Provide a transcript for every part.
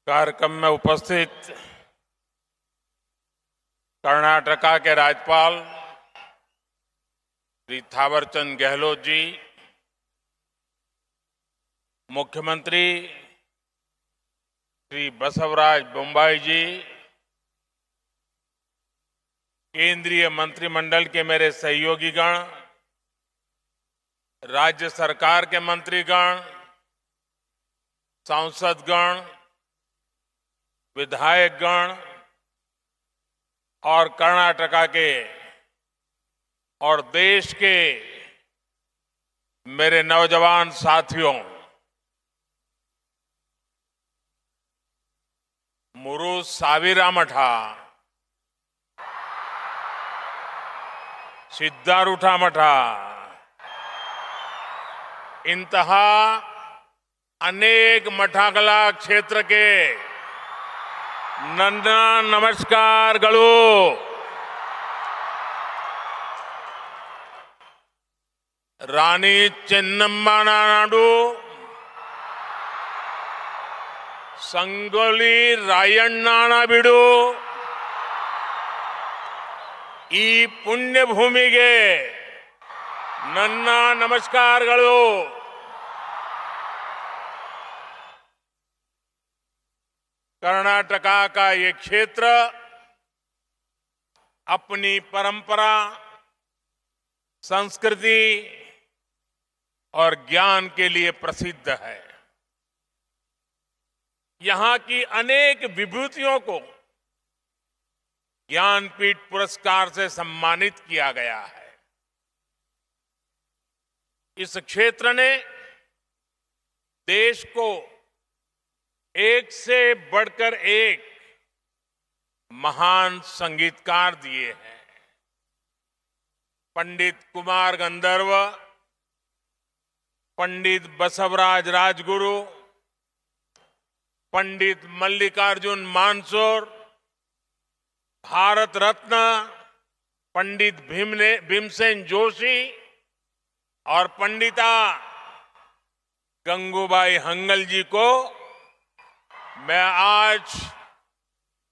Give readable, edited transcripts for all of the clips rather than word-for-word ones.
कार्यक्रम में उपस्थित कर्नाटका के राज्यपाल श्री थावरचंद गहलोत जी, मुख्यमंत्री श्री बसवराज बोम्मई जी, केंद्रीय मंत्रिमंडल के मेरे सहयोगीगण, राज्य सरकार के मंत्रीगण, सांसदगण, विधायकगण और कर्नाटका के और देश के मेरे नौजवान साथियों, मुरु साविरा मठा, सिद्धारूढ़ा मठा, इंतहा अनेक मठागला क्षेत्र के ನನ್ನ ನಮಸ್ಕಾರಗಳು। ರಾಣಿ ಚೆನ್ನಮ್ಮನ ನಾಡು, ಸಂಗೊಳ್ಳಿ ರಾಯಣ್ಣನ ಬಿಡು, ಈ ಪುಣ್ಯ ಭೂಮಿಗೆ ನನ್ನ ನಮಸ್ಕಾರಗಳು। कर्नाटका का ये क्षेत्र अपनी परंपरा, संस्कृति और ज्ञान के लिए प्रसिद्ध है। यहां की अनेक विभूतियों को ज्ञानपीठ पुरस्कार से सम्मानित किया गया है। इस क्षेत्र ने देश को एक से बढ़कर एक महान संगीतकार दिए हैं। पंडित कुमार गंधर्व, पंडित बसवराज राजगुरु, पंडित मल्लिकार्जुन मानसोर, भारत रत्न पंडित भीमसेन जोशी और पंडिता गंगूबाई हंगल जी को मैं आज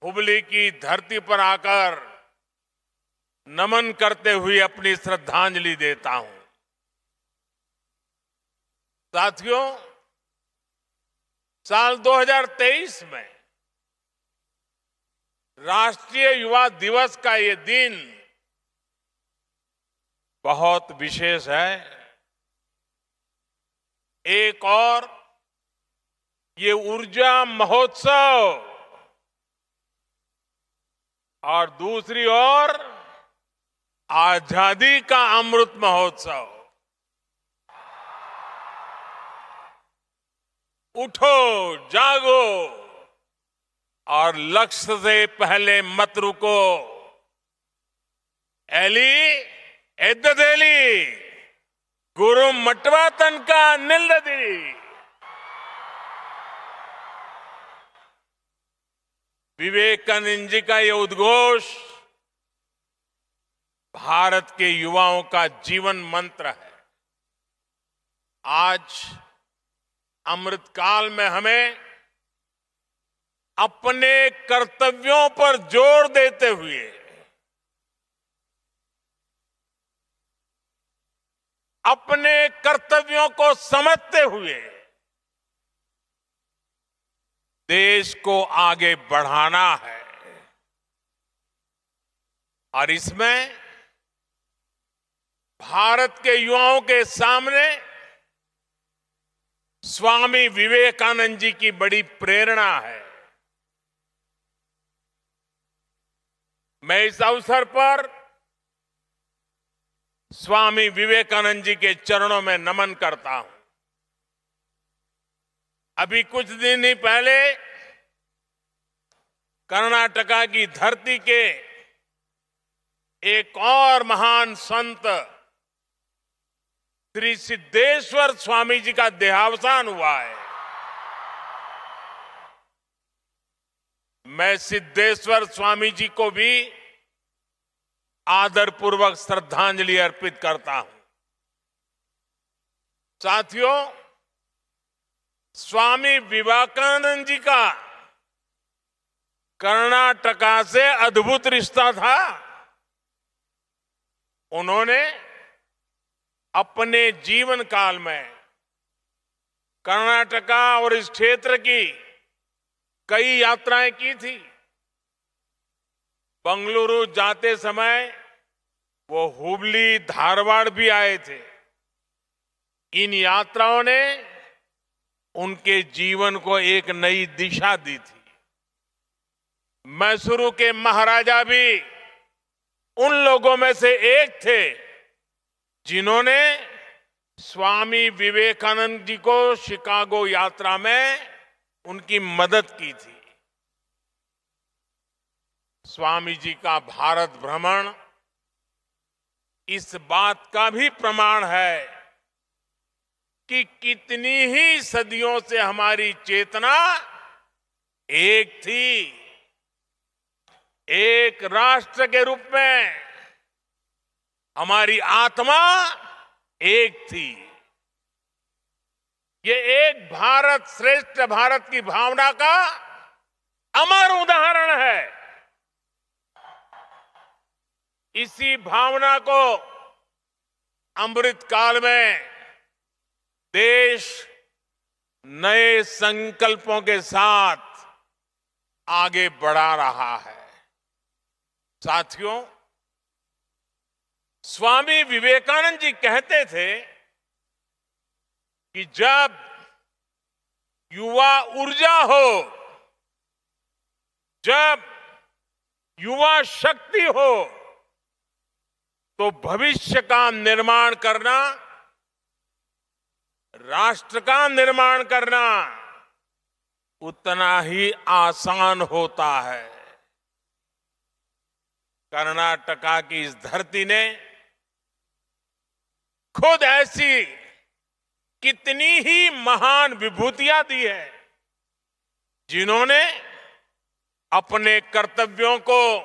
हुबली की धरती पर आकर नमन करते हुए अपनी श्रद्धांजलि देता हूं। साथियों, साल 2023 में राष्ट्रीय युवा दिवस का ये दिन बहुत विशेष है। एक और ये ऊर्जा महोत्सव और दूसरी ओर आजादी का अमृत महोत्सव। उठो, जागो और लक्ष्य से पहले मत रुको। एली एद्ददेली गुरु मटवा तनका निल्लदिरी। विवेकानंद जी का यह उद्घोष भारत के युवाओं का जीवन मंत्र है। आज अमृतकाल में हमें अपने कर्तव्यों पर जोर देते हुए अपने कर्तव्यों को समझते हुए देश को आगे बढ़ाना है। और इसमें भारत के युवाओं के सामने स्वामी विवेकानंद जी की बड़ी प्रेरणा है। मैं इस अवसर पर स्वामी विवेकानंद जी के चरणों में नमन करता हूं। अभी कुछ दिन ही पहले कर्नाटका की धरती के एक और महान संत श्री सिद्धेश्वर स्वामी जी का देहावसान हुआ है। मैं सिद्धेश्वर स्वामी जी को भी आदरपूर्वक श्रद्धांजलि अर्पित करता हूं। साथियों, स्वामी विवेकानंद जी का कर्नाटका से अद्भुत रिश्ता था। उन्होंने अपने जीवन काल में कर्नाटका और इस क्षेत्र की कई यात्राएं की थी। बंगलुरु जाते समय वो हुबली, धारवाड़ भी आए थे। इन यात्राओं ने उनके जीवन को एक नई दिशा दी थी। मैसूरू के महाराजा भी उन लोगों में से एक थे जिन्होंने स्वामी विवेकानंद जी को शिकागो यात्रा में उनकी मदद की थी। स्वामी जी का भारत भ्रमण इस बात का भी प्रमाण है कि कितनी ही सदियों से हमारी चेतना एक थी। एक राष्ट्र के रूप में हमारी आत्मा एक थी। ये एक भारत श्रेष्ठ भारत की भावना का अमर उदाहरण है। इसी भावना को अमृत काल में देश नए संकल्पों के साथ आगे बढ़ा रहा है। साथियों, स्वामी विवेकानंद जी कहते थे कि जब युवा ऊर्जा हो, जब युवा शक्ति हो, तो भविष्य का निर्माण करना, राष्ट्र का निर्माण करना उतना ही आसान होता है। कर्नाटका की इस धरती ने खुद ऐसी कितनी ही महान विभूतियां दी है, जिन्होंने अपने कर्तव्यों को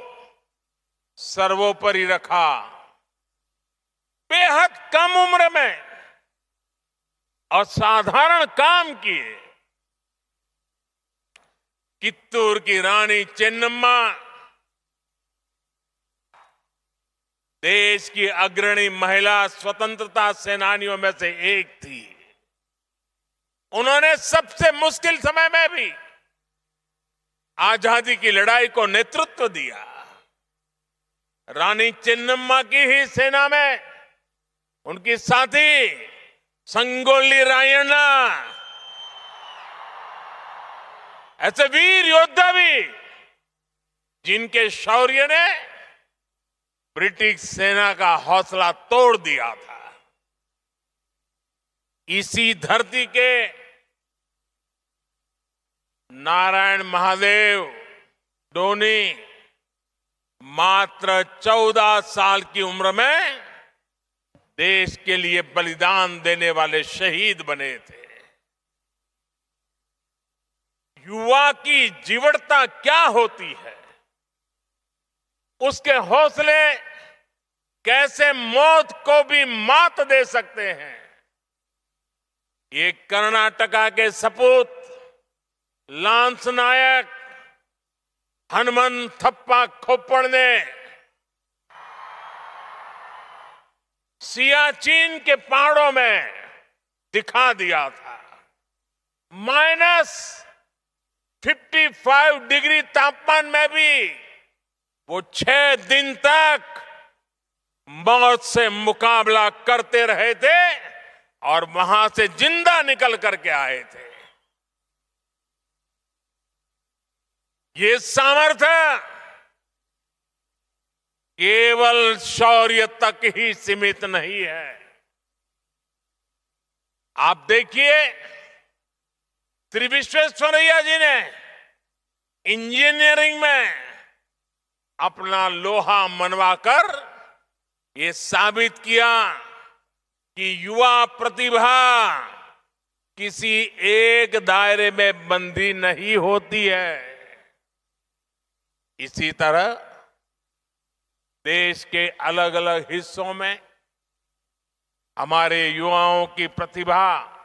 सर्वोपरि रखा। बेहद कम उम्र में असाधारण काम किए। कित्तूर की रानी चेन्नम्मा देश की अग्रणी महिला स्वतंत्रता सेनानियों में से एक थी। उन्होंने सबसे मुश्किल समय में भी आजादी की लड़ाई को नेतृत्व दिया। रानी चेन्नम्मा की ही सेना में उनकी साथी संगोली रायण्णा, ऐसे वीर योद्धा भी जिनके शौर्य ने ब्रिटिश सेना का हौसला तोड़ दिया था। इसी धरती के नारायण महादेव डोनी मात्र 14 साल की उम्र में देश के लिए बलिदान देने वाले शहीद बने थे। युवा की जीवटता क्या होती है, उसके हौसले कैसे मौत को भी मात दे सकते हैं, ये कर्नाटका के सपूत लांस नायक हनुमंथप्पा खोप्पड़ ने सियाचिन के पहाड़ों में दिखा दिया था। -55 डिग्री तापमान में भी वो 6 दिन तक मौत से मुकाबला करते रहे थे और वहां से जिंदा निकल करके आए थे। ये सामर्थ्य केवल शौर्य तक ही सीमित नहीं है। आप देखिए, श्री विश्वेश्वरैया जी ने इंजीनियरिंग में अपना लोहा मनवाकर ये साबित किया कि युवा प्रतिभा किसी एक दायरे में बंधी नहीं होती है। इसी तरह देश के अलग अलग हिस्सों में हमारे युवाओं की प्रतिभा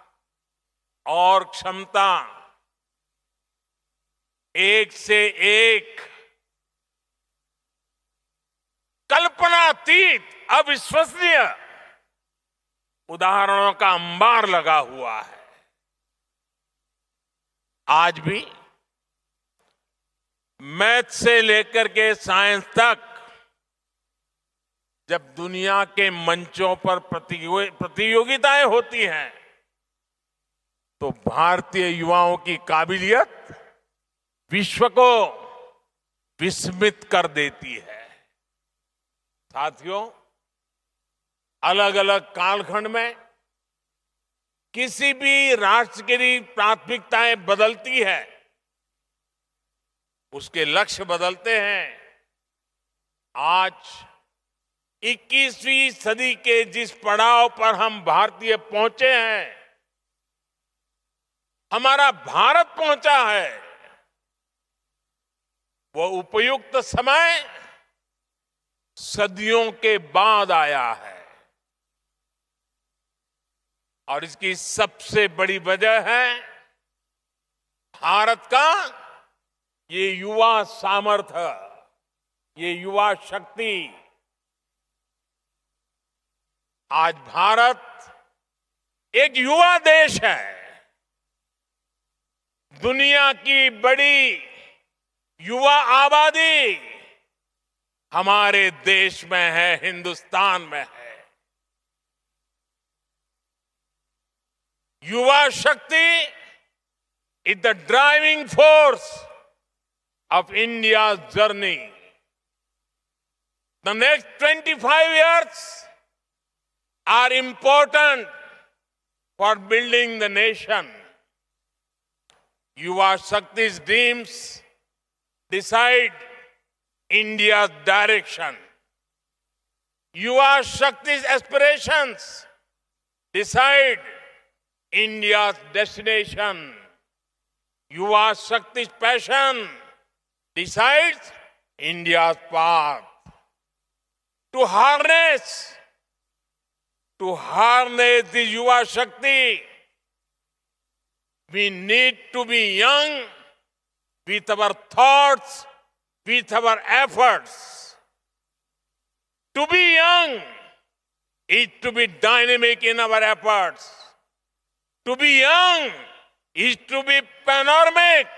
और क्षमता एक से एक कल्पनातीत, अविश्वसनीय उदाहरणों का अंबार लगा हुआ है। आज भी मैथ से लेकर के साइंस तक जब दुनिया के मंचों पर प्रतियोगिताएं होती हैं तो भारतीय युवाओं की काबिलियत विश्व को विस्मित कर देती है। साथियों, अलग अलग कालखंड में किसी भी राष्ट्र की प्राथमिकताएं बदलती है, उसके लक्ष्य बदलते हैं। आज 21वीं सदी के जिस पड़ाव पर हम भारतीय पहुंचे हैं, हमारा भारत पहुंचा है, वो उपयुक्त समय सदियों के बाद आया है। और इसकी सबसे बड़ी वजह है भारत का ये युवा सामर्थ्य, ये युवा शक्ति। आज भारत एक युवा देश है। दुनिया की बड़ी युवा आबादी हमारे देश में है, हिंदुस्तान में है। युवा शक्ति is the driving force of India's journey. The next 25 years are important for building the nation. Yuva Shakti's dreams decide India's direction. Yuva Shakti's aspirations decide India's destination. Yuva Shakti's passion decides India's path. To harness the Yuva Shakti, we need to be young with our thoughts, with our efforts. To be young is to be dynamic in our efforts. To be young is to be panoramic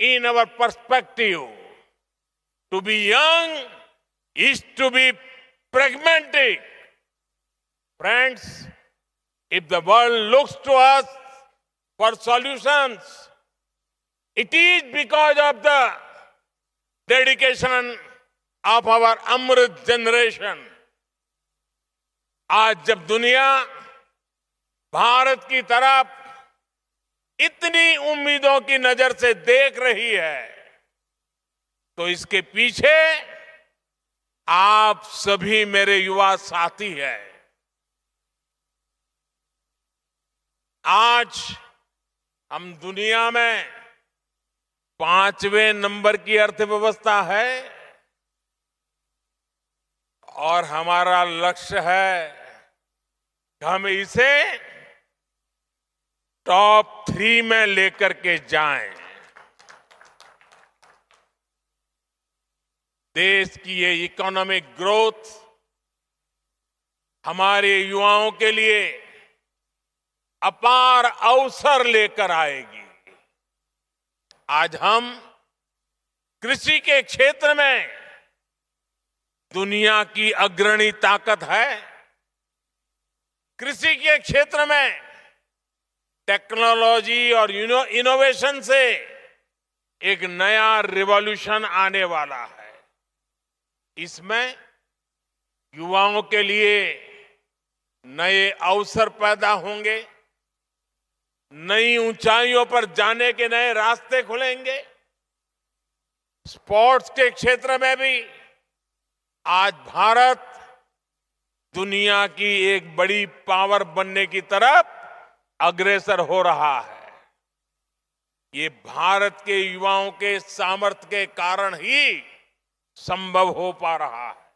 in our perspective. To be young is to be pragmatic. Friends, if the world looks to us for solutions, it is because of the dedication of our Amrit generation. आज जब दुनिया भारत की तरफ इतनी उम्मीदों की नजर से देख रही है, तो इसके पीछे आप सभी मेरे युवा साथी हैं। आज हम दुनिया में 5वें नंबर की अर्थव्यवस्था है और हमारा लक्ष्य है कि हम इसे टॉप 3 में लेकर के जाएं। देश की ये इकोनॉमिक ग्रोथ हमारे युवाओं के लिए अपार अवसर लेकर आएगी। आज हम कृषि के क्षेत्र में दुनिया की अग्रणी ताकत है। कृषि के क्षेत्र में टेक्नोलॉजी और इनोवेशन से एक नया रिवॉल्यूशन आने वाला है। इसमें युवाओं के लिए नए अवसर पैदा होंगे, नई ऊंचाइयों पर जाने के नए रास्ते खुलेंगे। स्पोर्ट्स के क्षेत्र में भी आज भारत दुनिया की एक बड़ी पावर बनने की तरफ अग्रसर हो रहा है। ये भारत के युवाओं के सामर्थ्य के कारण ही संभव हो पा रहा है।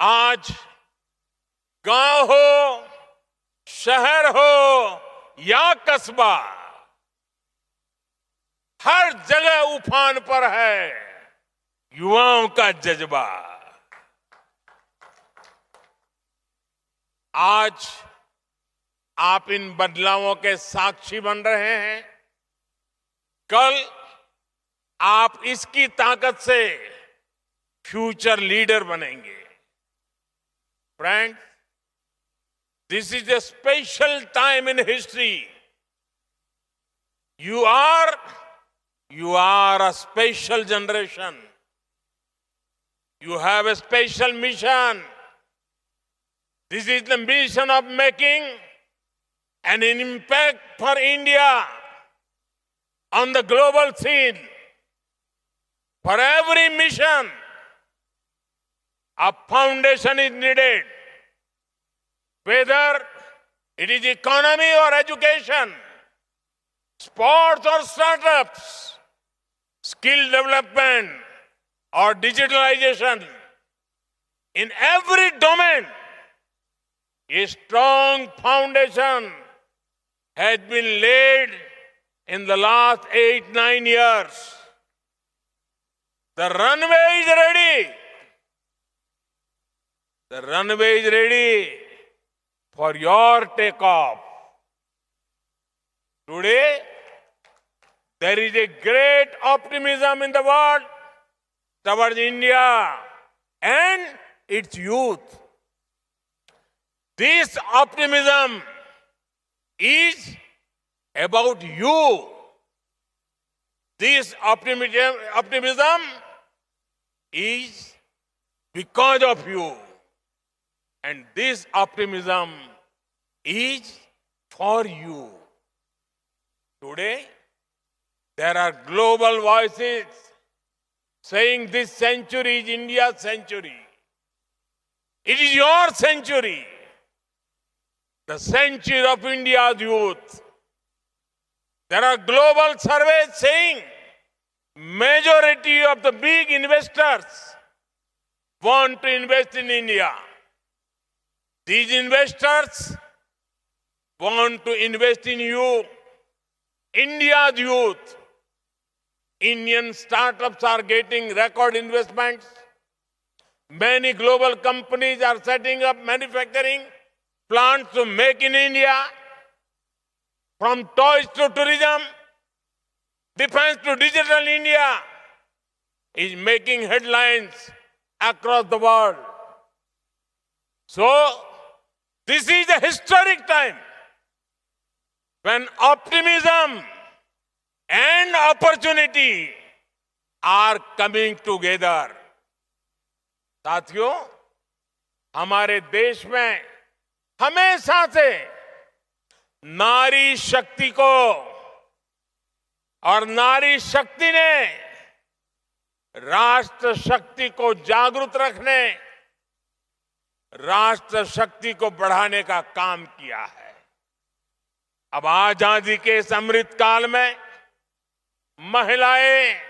आज गांव हो, शहर हो या कस्बा, हर जगह उफान पर है युवाओं का जज्बा। आज आप इन बदलावों के साक्षी बन रहे हैं। कल आप इसकी ताकत से फ्यूचर लीडर बनेंगे। Friends, this is a special time in history. You are a special generation. You have a special mission. This is the mission of making an impact for India on the global scene. For every mission, a foundation is needed. Whether it is economy or education, sports or startups, skill development or digitalization, in every domain, a strong foundation has been laid in the last 8-9 years. The runway is ready. The runway is ready for your takeoff. Today, there is a great optimism in the world towards India and its youth. This optimism is about you. This optimism is because of you. And this optimism is for you. Today, there are global voices saying this century is India's century. It is your century. The century of India's youth. There are global surveys saying majority of the big investors want to invest in India. These investors want to invest in you, India's youth. Indian startups are getting record investments. Many global companies are setting up manufacturing plants to make in India. From toys to tourism, defense to digital, India is making headlines across the world. So, this is a historic time when optimism and opportunity are coming together. साथियों, हमारे देश में हमेशा से नारी शक्ति को और नारी शक्ति ने राष्ट्र शक्ति को जागृत रखने, राष्ट्र शक्ति को बढ़ाने का काम किया है। अब आजादी के इस अमृत काल में महिलाएं,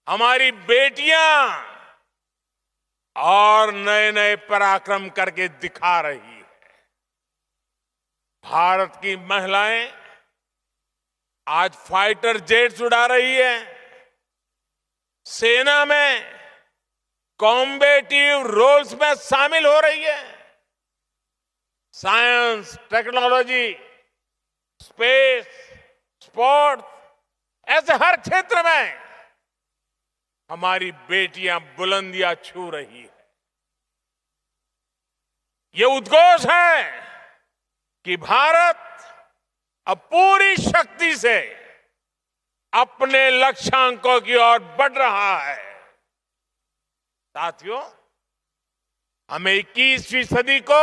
हमारी बेटियां और नए नए पराक्रम करके दिखा रही है। भारत की महिलाएं आज फाइटर जेट्स उड़ा रही है, सेना में कॉम्बेटिव रोल्स में शामिल हो रही है। साइंस, टेक्नोलॉजी, स्पेस, स्पोर्ट्स, ऐसे हर क्षेत्र में हमारी बेटियां बुलंदियां छू रही है। ये उद्घोष है कि भारत अब पूरी शक्ति से अपने लक्ष्यांकों की ओर बढ़ रहा है। साथियों, हमें 21वीं सदी को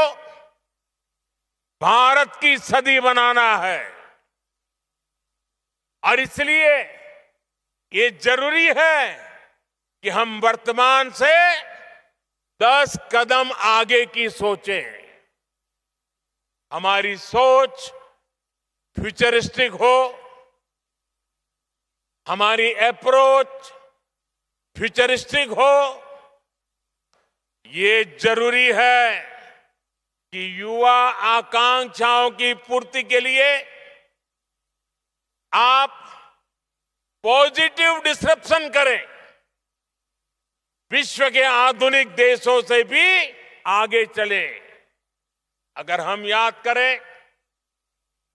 भारत की सदी बनाना है और इसलिए ये जरूरी है कि हम वर्तमान से 10 कदम आगे की सोचें। हमारी सोच फ्यूचरिस्टिक हो, हमारी अप्रोच फ्यूचरिस्टिक हो। ये जरूरी है कि युवा आकांक्षाओं की पूर्ति के लिए आप पॉजिटिव डिसरप्शन करें, विश्व के आधुनिक देशों से भी आगे चले। अगर हम याद करें,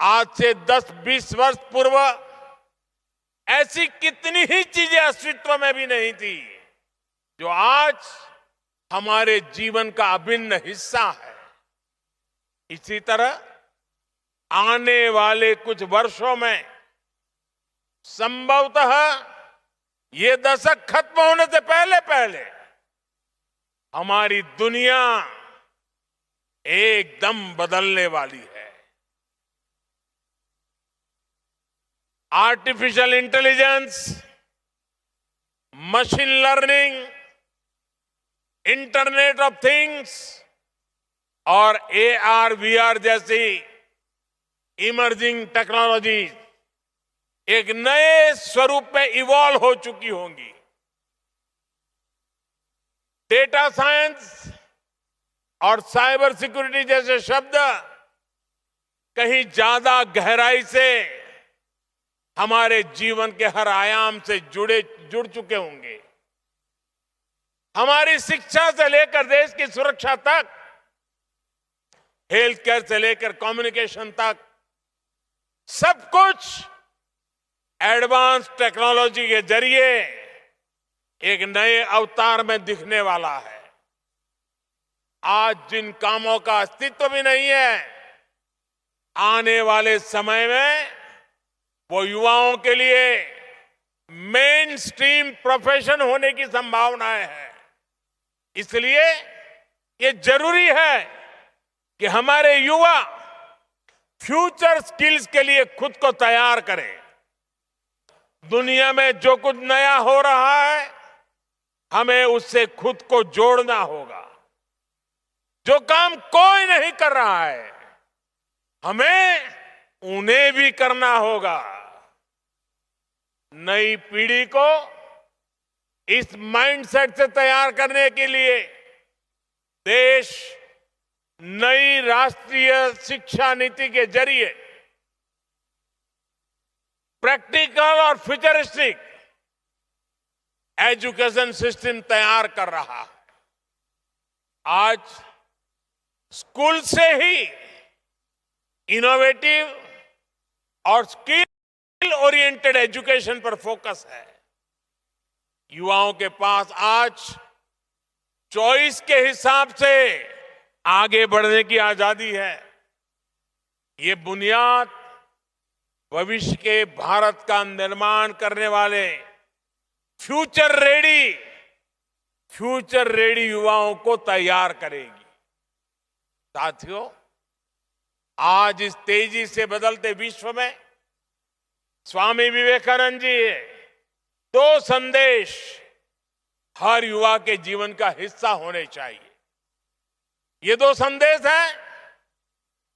आज से 10-20 वर्ष पूर्व ऐसी कितनी ही चीजें अस्तित्व में भी नहीं थी जो आज हमारे जीवन का अभिन्न हिस्सा है। इसी तरह आने वाले कुछ वर्षों में संभवतः ये दशक खत्म होने से पहले पहले हमारी दुनिया एकदम बदलने वाली है। Artificial intelligence, machine learning, internet of things और AR, VR जैसी इमर्जिंग टेक्नोलॉजी एक नए स्वरूप में इवॉल्व हो चुकी होंगी। डेटा साइंस और साइबर सिक्योरिटी जैसे शब्द कहीं ज्यादा गहराई से हमारे जीवन के हर आयाम से जुड़ चुके होंगे। हमारी शिक्षा से लेकर देश की सुरक्षा तक, हेल्थ केयर से लेकर कम्युनिकेशन तक, सब कुछ एडवांस टेक्नोलॉजी के जरिए एक नए अवतार में दिखने वाला है। आज जिन कामों का अस्तित्व भी नहीं है, आने वाले समय में वो युवाओं के लिए मेन स्ट्रीम प्रोफेशन होने की संभावनाएं हैं। इसलिए ये जरूरी है कि हमारे युवा फ्यूचर स्किल्स के लिए खुद को तैयार करें। दुनिया में जो कुछ नया हो रहा है, हमें उससे खुद को जोड़ना होगा। जो काम कोई नहीं कर रहा है, हमें उन्हें भी करना होगा। नई पीढ़ी को इस माइंडसेट से तैयार करने के लिए देश नई राष्ट्रीय शिक्षा नीति के जरिए प्रैक्टिकल और फ्यूचरिस्टिक एजुकेशन सिस्टम तैयार कर रहा है। आज स्कूल से ही इनोवेटिव और स्किल ओरिएंटेड एजुकेशन पर फोकस है। युवाओं के पास आज चॉइस के हिसाब से आगे बढ़ने की आजादी है। ये बुनियाद भविष्य के भारत का निर्माण करने वाले फ्यूचर रेडी युवाओं को तैयार करेगी। साथियों, आज इस तेजी से बदलते विश्व में स्वामी विवेकानंद जी दो संदेश हर युवा के जीवन का हिस्सा होने चाहिए। ये दो संदेश हैं,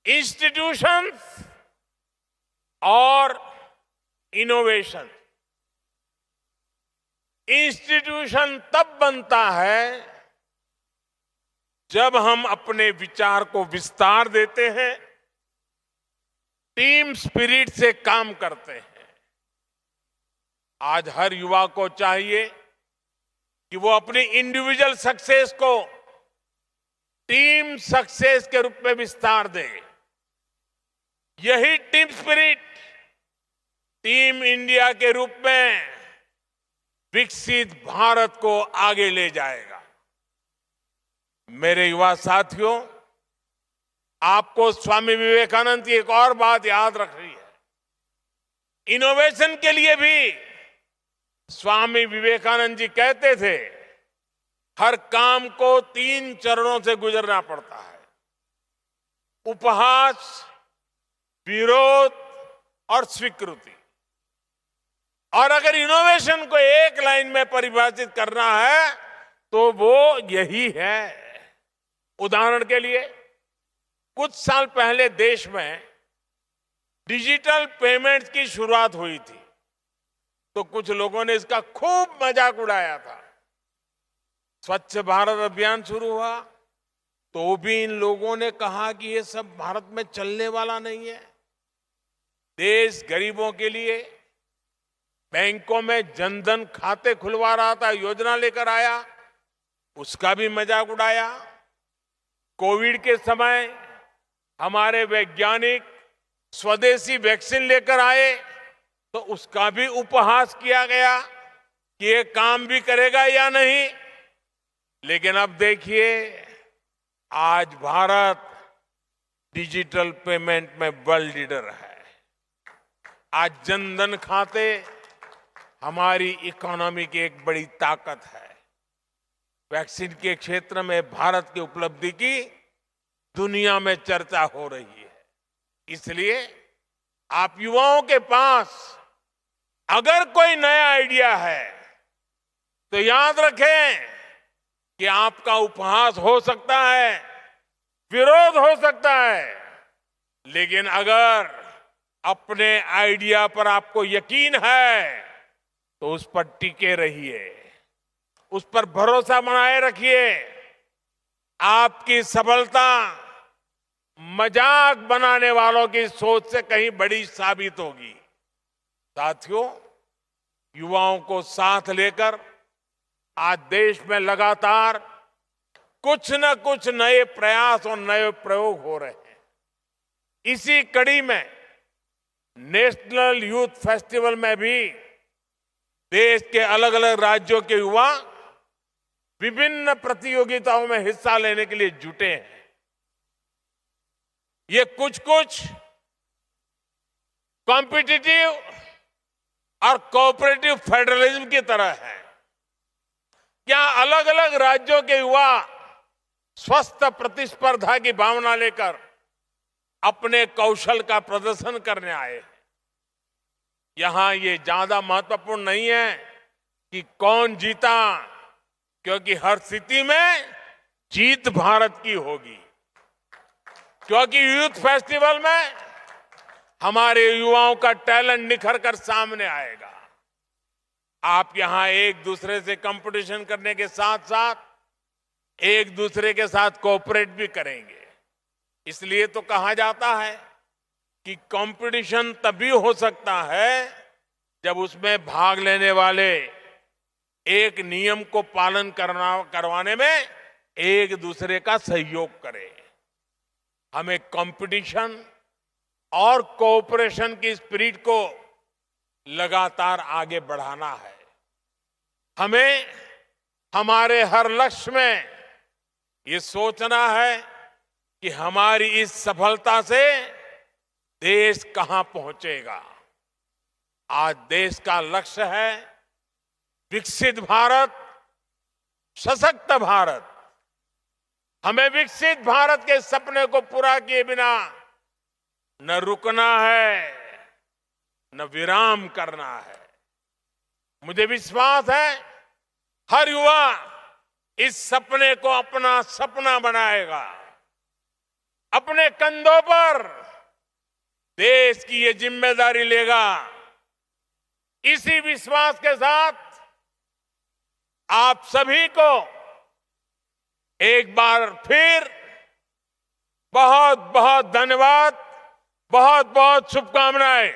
इंस्टीट्यूशंस और इनोवेशन। इंस्टीट्यूशन तब बनता है जब हम अपने विचार को विस्तार देते हैं, टीम स्पिरिट से काम करते हैं। आज हर युवा को चाहिए कि वो अपनी इंडिविजुअल सक्सेस को टीम सक्सेस के रूप में विस्तार दे। यही टीम स्पिरिट टीम इंडिया के रूप में विकसित भारत को आगे ले जाएगा। मेरे युवा साथियों, आपको स्वामी विवेकानंद की एक और बात याद रखनी है। इनोवेशन के लिए भी स्वामी विवेकानंद जी कहते थे, हर काम को 3 चरणों से गुजरना पड़ता है: उपहास, विरोध और स्वीकृति। और अगर इनोवेशन को एक लाइन में परिभाषित करना है तो वो यही है। उदाहरण के लिए, कुछ साल पहले देश में डिजिटल पेमेंट्स की शुरुआत हुई थी, तो कुछ लोगों ने इसका खूब मजाक उड़ाया था। स्वच्छ भारत अभियान शुरू हुआ तो भी इन लोगों ने कहा कि ये सब भारत में चलने वाला नहीं है। देश गरीबों के लिए बैंकों में जनधन खाते खुलवा रहा था, योजना लेकर आया, उसका भी मजाक उड़ाया। कोविड के समय हमारे वैज्ञानिक स्वदेशी वैक्सीन लेकर आए तो उसका भी उपहास किया गया कि ये काम भी करेगा या नहीं। लेकिन अब देखिए, आज भारत डिजिटल पेमेंट में वर्ल्ड लीडर है। आज जनधन खाते हमारी इकोनॉमी की एक बड़ी ताकत है। वैक्सीन के क्षेत्र में भारत की उपलब्धि की दुनिया में चर्चा हो रही है। इसलिए आप युवाओं के पास अगर कोई नया आइडिया है तो याद रखें कि आपका उपहास हो सकता है, विरोध हो सकता है, लेकिन अगर अपने आइडिया पर आपको यकीन है तो उस पर टिके रहिए, उस पर भरोसा बनाए रखिए। आपकी सफलता मजाक बनाने वालों की सोच से कहीं बड़ी साबित होगी। साथियों, युवाओं को साथ लेकर आज देश में लगातार कुछ न कुछ नए प्रयास और नए प्रयोग हो रहे हैं। इसी कड़ी में नेशनल यूथ फेस्टिवल में भी देश के अलग अलग राज्यों के युवा विभिन्न प्रतियोगिताओं में हिस्सा लेने के लिए जुटे हैं। ये कुछ कॉम्पिटिटिव और कोऑपरेटिव फेडरलिज्म की तरह है। क्या अलग अलग राज्यों के युवा स्वस्थ प्रतिस्पर्धा की भावना लेकर अपने कौशल का प्रदर्शन करने आए हैं। यहां ये ज्यादा महत्वपूर्ण नहीं है कि कौन जीता, क्योंकि हर स्थिति में जीत भारत की होगी। क्योंकि यूथ फेस्टिवल में हमारे युवाओं का टैलेंट निखर कर सामने आएगा। आप यहां एक दूसरे से कंपटीशन करने के साथ साथ एक दूसरे के साथ कोऑपरेट भी करेंगे। इसलिए तो कहा जाता है कि कंपटीशन तभी हो सकता है जब उसमें भाग लेने वाले एक नियम को पालन करवाने में एक दूसरे का सहयोग करें। हमें कंपटीशन और कोऑपरेशन की स्पिरिट को लगातार आगे बढ़ाना है। हमें हमारे हर लक्ष्य में ये सोचना है कि हमारी इस सफलता से देश कहां पहुंचेगा। आज देश का लक्ष्य है विकसित भारत, सशक्त भारत। हमें विकसित भारत के सपने को पूरा किए बिना न रुकना है, न विराम करना है। मुझे विश्वास है हर युवा इस सपने को अपना सपना बनाएगा। अपने कंधों पर देश की ये जिम्मेदारी लेगा। इसी विश्वास के साथ आप सभी को एक बार फिर बहुत बहुत धन्यवाद, बहुत बहुत शुभकामनाएं।